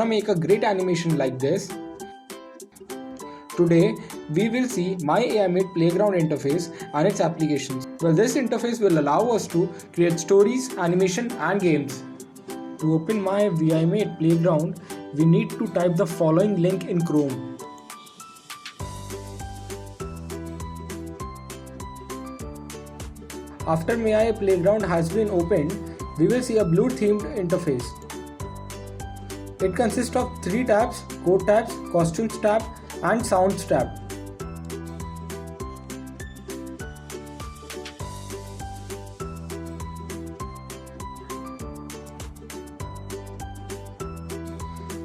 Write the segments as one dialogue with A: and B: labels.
A: wanna make a great animation like this? Today, we will see MyAImate Playground interface and its applications. Well, this interface will allow us to create stories, animation and games. To open MyAImate Playground, we need to type the following link in Chrome. After MyAImate Playground has been opened, we will see a blue themed interface. It consists of 3 tabs: Code tabs, Costumes tab and Sounds tab.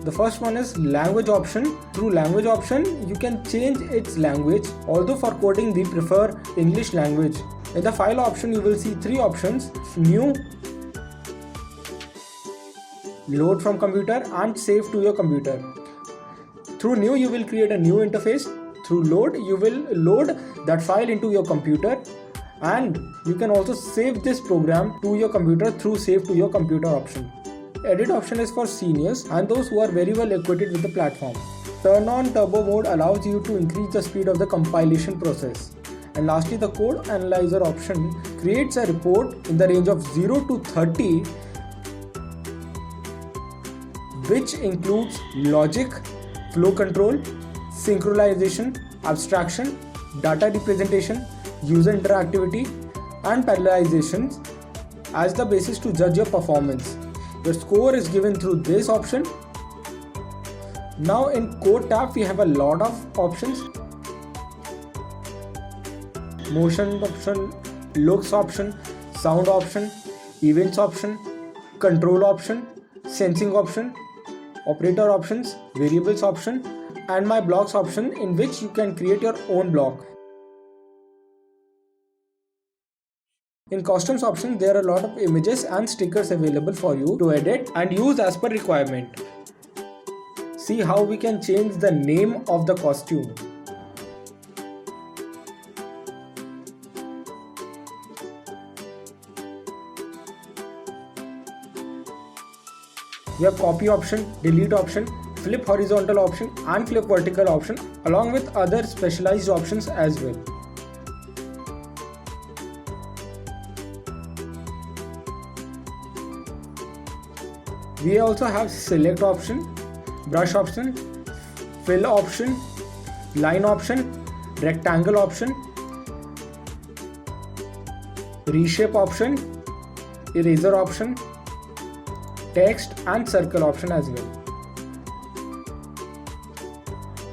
A: The first one is language option. Through language option, you can change its language, although for coding we prefer English language. In the file option, you will see 3 options: new, load from computer and save to your computer. Through new, you will create a new interface. Through load, you will load that file into your computer, and you can also save this program to your computer through save to your computer option. Edit option is for seniors and those who are very well equipped with the platform. Turn on turbo mode allows you to increase the speed of the compilation process. And lastly, the code analyzer option creates a report in the range of 0 to 30, which includes logic, flow control, synchronization, abstraction, data representation, user interactivity, and parallelizations as the basis to judge your performance. Your score is given through this option. Now in Code tab, we have a lot of options: motion option, looks option, sound option, events option, control option, sensing option, operator options, variables option, and my blocks option, in which you can create your own block. In costumes option, there are a lot of images and stickers available for you to edit and use as per requirement. See how we can change the name of the costume. We have copy option, delete option, flip horizontal option and flip vertical option, along with other specialized options as well. We also have select option, brush option, fill option, line option, rectangle option, reshape option, eraser option, text and circle option as well.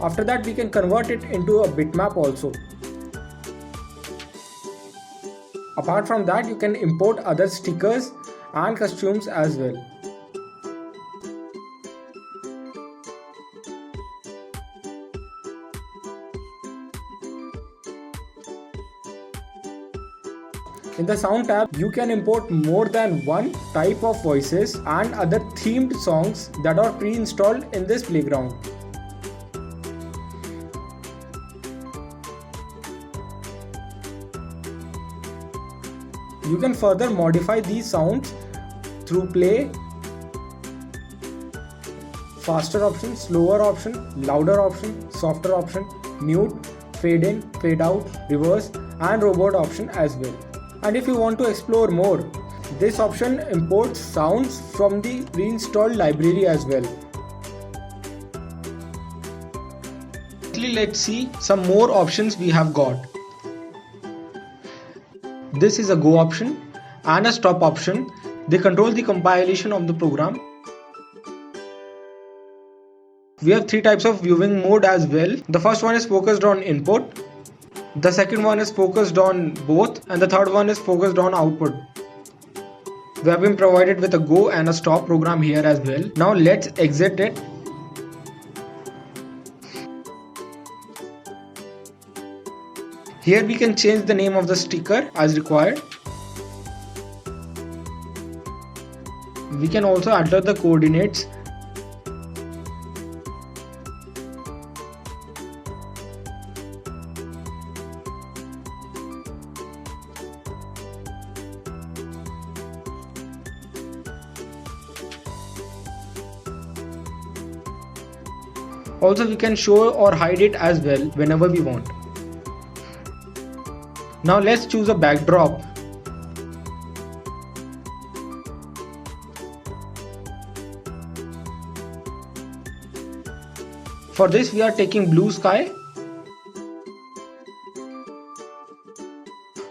A: After that, we can convert it into a bitmap also. Apart from that, you can import other stickers and costumes as well. In the sound tab, you can import more than one type of voices and other themed songs that are pre-installed in this playground. You can further modify these sounds through play, faster option, slower option, louder option, softer option, mute, fade in, fade out, reverse and robot option as well. And if you want to explore more, this option imports sounds from the pre-installed library as well. Let's see some more options we have got. This is a go option and a stop option. They control the compilation of the program. We have 3 types of viewing mode as well. The first one is focused on input. The second one is focused on both, and the third one is focused on output. We have been provided with a go and a stop program here as well. Now let's exit it. Here we can change the name of the sticker as required. We can also alter the coordinates. Also, we can show or hide it as well whenever we want. Now let's choose a backdrop. For this we are taking blue sky.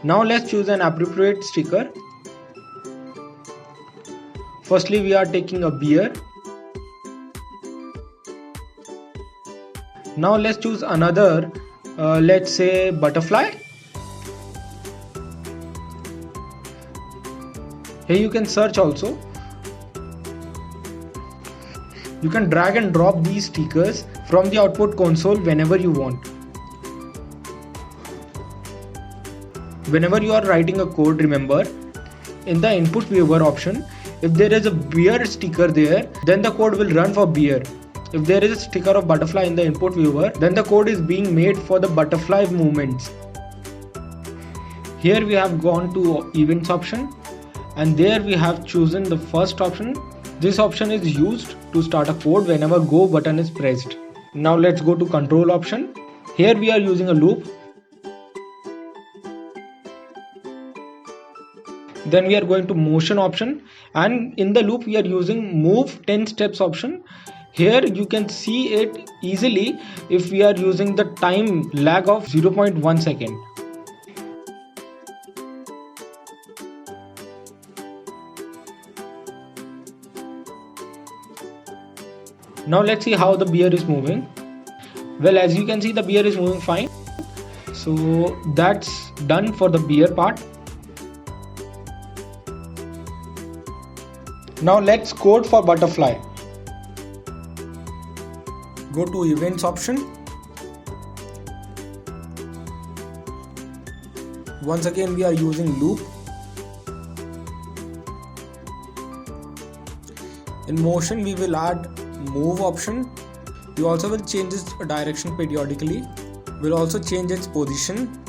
A: Now let's choose an appropriate sticker. Firstly we are taking a beer. Now let's choose another, let's say butterfly. Here you can search also. You can drag and drop these stickers from the output console whenever you want. Whenever you are writing a code, remember, in the input viewer option, if there is a beer sticker there, then the code will run for beer. If there is a sticker of butterfly in the input viewer, then the code is being made for the butterfly movements. Here we have gone to events option, and there we have chosen the first option. This option is used to start a code whenever go button is pressed. Now let's go to control option. Here we are using a loop. Then we are going to motion option, and in the loop we are using move 10 steps option. Here you can see it easily if we are using the time lag of 0.1 second. Now let's see how the beer is moving. Well, as you can see, the beer is moving fine. So that's done for the beer part. Now let's code for butterfly. Go to events option. Once again we are using loop. In motion we will add move option. We also will change its direction periodically. We'll also change its position.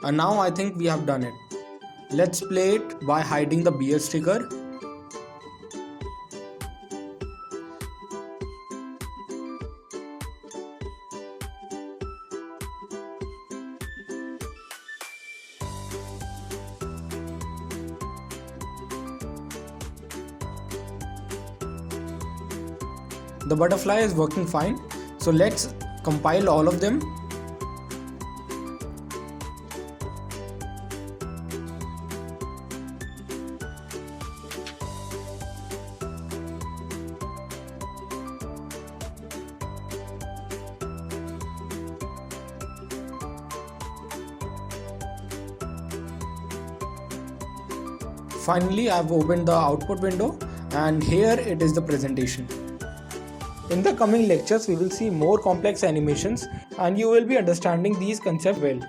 A: And now I think we have done it. Let's play it by hiding the beer sticker. The butterfly is working fine. So let's compile all of them. Finally, I have opened the output window, and here it is the presentation. In the coming lectures, we will see more complex animations, and you will be understanding these concepts well.